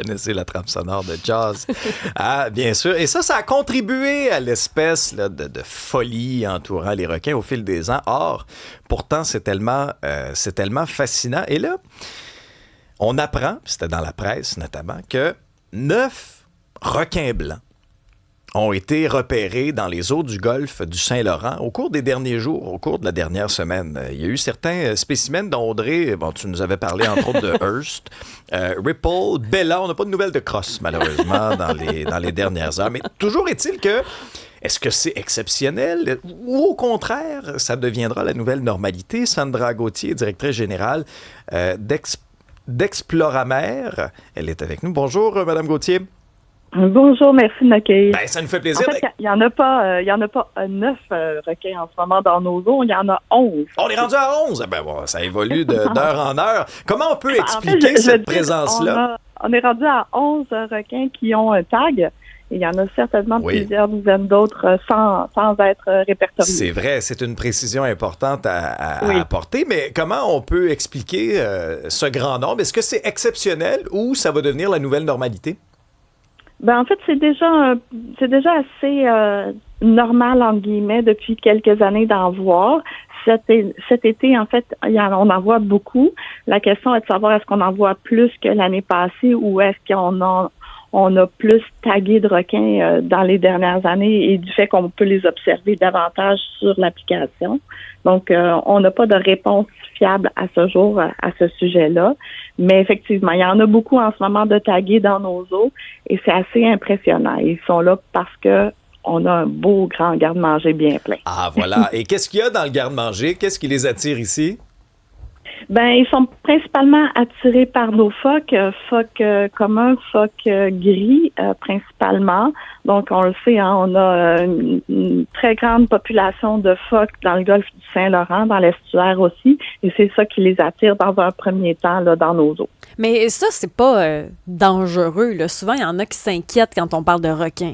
connaissez la trame sonore de Jaws. Ah, bien sûr. Et ça a contribué à l'espèce là, de folie entourant les requins au fil des ans. Or, pourtant, c'est tellement fascinant. Et là, on apprend, puis c'était dans la presse notamment, que 9 requins blancs ont été repérés dans les eaux du golfe du Saint-Laurent au cours des derniers jours, au cours de la dernière semaine. Il y a eu certains spécimens dont Audrey, bon, tu nous avais parlé entre autres de Hearst, Ripple, Bella. On n'a pas de nouvelles de Cross, malheureusement, dans les dernières heures. Mais toujours est-il que, est-ce que c'est exceptionnel ou au contraire, ça deviendra la nouvelle normalité? Sandra Gauthier, directrice générale d'Exploramer, elle est avec nous. Bonjour, Madame Gauthier. Bonjour, merci de m'accueillir. Ben, ça nous fait plaisir. En fait, il n'y en a pas 9 requins en ce moment dans nos eaux, il y en a 11. On est rendu à 11. Ben bon, ça évolue d'heure en heure. Comment on peut expliquer cette présence-là? On est rendu à 11 requins qui ont un tag. Et il y en a certainement plusieurs dizaines d'autres sans être répertoriés. C'est vrai, c'est une précision importante à apporter, mais comment on peut expliquer ce grand nombre? Est-ce que c'est exceptionnel ou ça va devenir la nouvelle normalité? Ben en fait, c'est déjà assez normal, entre guillemets, depuis quelques années d'en voir. Cet été, en fait, on en voit beaucoup. La question est de savoir est-ce qu'on en voit plus que l'année passée ou est-ce qu'on a plus tagué de requins dans les dernières années et du fait qu'on peut les observer davantage sur l'application. Donc, on n'a pas de réponse fiable à ce jour à ce sujet-là. Mais effectivement, il y en a beaucoup en ce moment de tagués dans nos eaux et c'est assez impressionnant. Ils sont là parce que on a un beau grand garde-manger bien plein. Ah, voilà. Et qu'est-ce qu'il y a dans le garde-manger? Qu'est-ce qui les attire ici? Ben, ils sont principalement attirés par nos phoques communs, phoques gris principalement. Donc, on le sait, hein, on a une très grande population de phoques dans le golfe du Saint-Laurent, dans l'estuaire aussi, et c'est ça qui les attire dans un premier temps là, dans nos eaux. Mais ça, c'est pas dangereux, là. Souvent, il y en a qui s'inquiètent quand on parle de requins.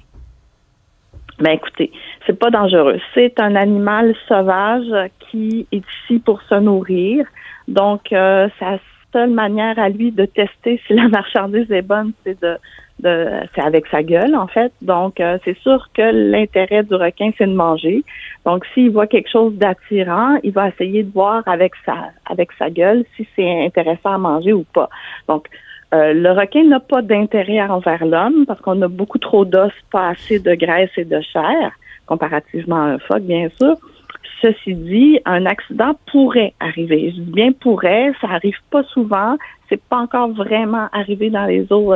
Ben écoutez, c'est pas dangereux. C'est un animal sauvage qui est ici pour se nourrir. Donc, sa seule manière à lui de tester si la marchandise est bonne, c'est c'est avec sa gueule, en fait. Donc, c'est sûr que l'intérêt du requin, c'est de manger. Donc, s'il voit quelque chose d'attirant, il va essayer de voir avec sa gueule si c'est intéressant à manger ou pas. Donc, le requin n'a pas d'intérêt envers l'homme parce qu'on a beaucoup trop d'os, pas assez de graisse et de chair, comparativement à un phoque, bien sûr. Ceci dit, un accident pourrait arriver. Je dis bien pourrait, ça arrive pas souvent. C'est pas encore vraiment arrivé dans les eaux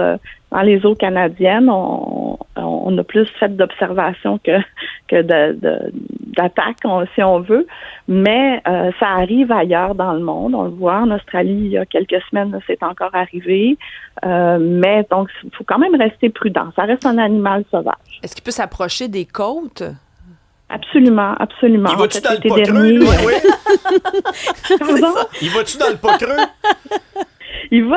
canadiennes. On a plus fait d'observations que d'attaques, si on veut. Mais ça arrive ailleurs dans le monde. On le voit en Australie, il y a quelques semaines, c'est encore arrivé. Mais donc, il faut quand même rester prudent. Ça reste un animal sauvage. Est-ce qu'il peut s'approcher des côtes? Absolument. Il va-tu dans le pas creux, lui? Pardon? Il va-tu dans le pas creux? Il va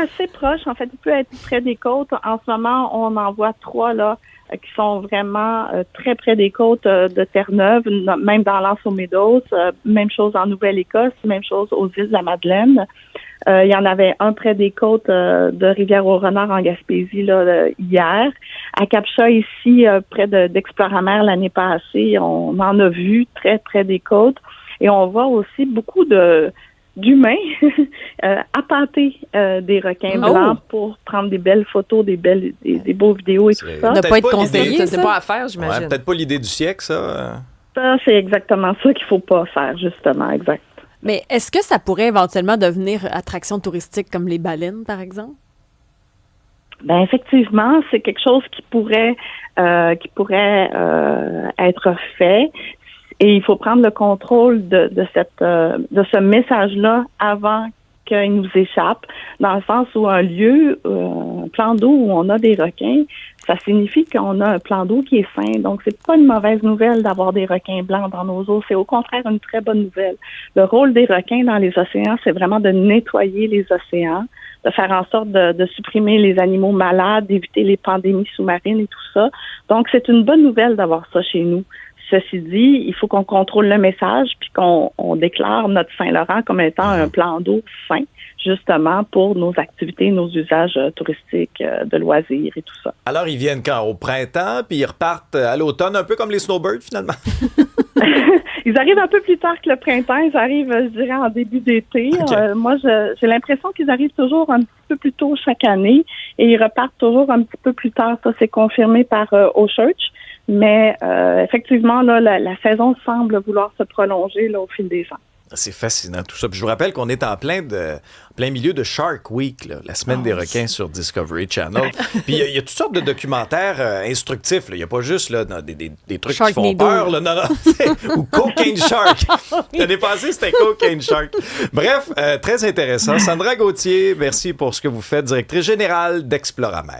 assez proche. En fait, il peut être près des côtes. En ce moment, on en voit 3 là qui sont vraiment très près des côtes de Terre-Neuve, même dans l'Anse aux Meadows. Même chose en Nouvelle-Écosse, même chose aux îles de la Madeleine. Il y en avait un près des côtes de Rivière-au-Renard en Gaspésie là, hier. À Cap-Chat, ici, près d'Exploramer l'année passée, on en a vu très près des côtes. Et on voit aussi beaucoup d'humains appâter des requins blancs pour prendre des belles photos, des beaux vidéos et tout ça. Ne pas être conseillé, c'est pas à faire, j'imagine. Ouais, peut-être pas l'idée du siècle, ça. Ça, c'est exactement ça qu'il faut pas faire, justement, exact. Mais est-ce que ça pourrait éventuellement devenir attraction touristique comme les baleines, par exemple? Ben effectivement, c'est quelque chose qui pourrait être fait. Et il faut prendre le contrôle de ce message-là avant qu'il nous échappe, dans le sens où un lieu, un plan d'eau où on a des requins, ça signifie qu'on a un plan d'eau qui est sain. Donc, c'est pas une mauvaise nouvelle d'avoir des requins blancs dans nos eaux. C'est au contraire une très bonne nouvelle. Le rôle des requins dans les océans, c'est vraiment de nettoyer les océans, de faire en sorte de supprimer les animaux malades, d'éviter les pandémies sous-marines et tout ça. Donc, c'est une bonne nouvelle d'avoir ça chez nous. Ceci dit, il faut qu'on contrôle le message puis qu'on déclare notre Saint-Laurent comme étant un plan d'eau sain, justement pour nos activités, nos usages touristiques, de loisirs et tout ça. Alors, ils viennent quand? Au printemps, puis ils repartent à l'automne, un peu comme les snowbirds, finalement? Ils arrivent un peu plus tard que le printemps. Ils arrivent, je dirais, en début d'été. Okay. Moi, j'ai l'impression qu'ils arrivent toujours un petit peu plus tôt chaque année et ils repartent toujours un petit peu plus tard. Ça, c'est confirmé par Ochurch. Mais effectivement, là, la saison semble vouloir se prolonger là, au fil des ans. C'est fascinant tout ça. Puis je vous rappelle qu'on est en plein milieu de Shark Week, là, la semaine des requins sur Discovery Channel. Puis il y a toutes sortes de documentaires instructifs. Là. Il n'y a pas juste là, des trucs qui font peur. Là. Non, ou Cocaine Shark. L'année passée, c'était Cocaine Shark. Bref, très intéressant. Sandra Gauthier, merci pour ce que vous faites, directrice générale d'Exploramer.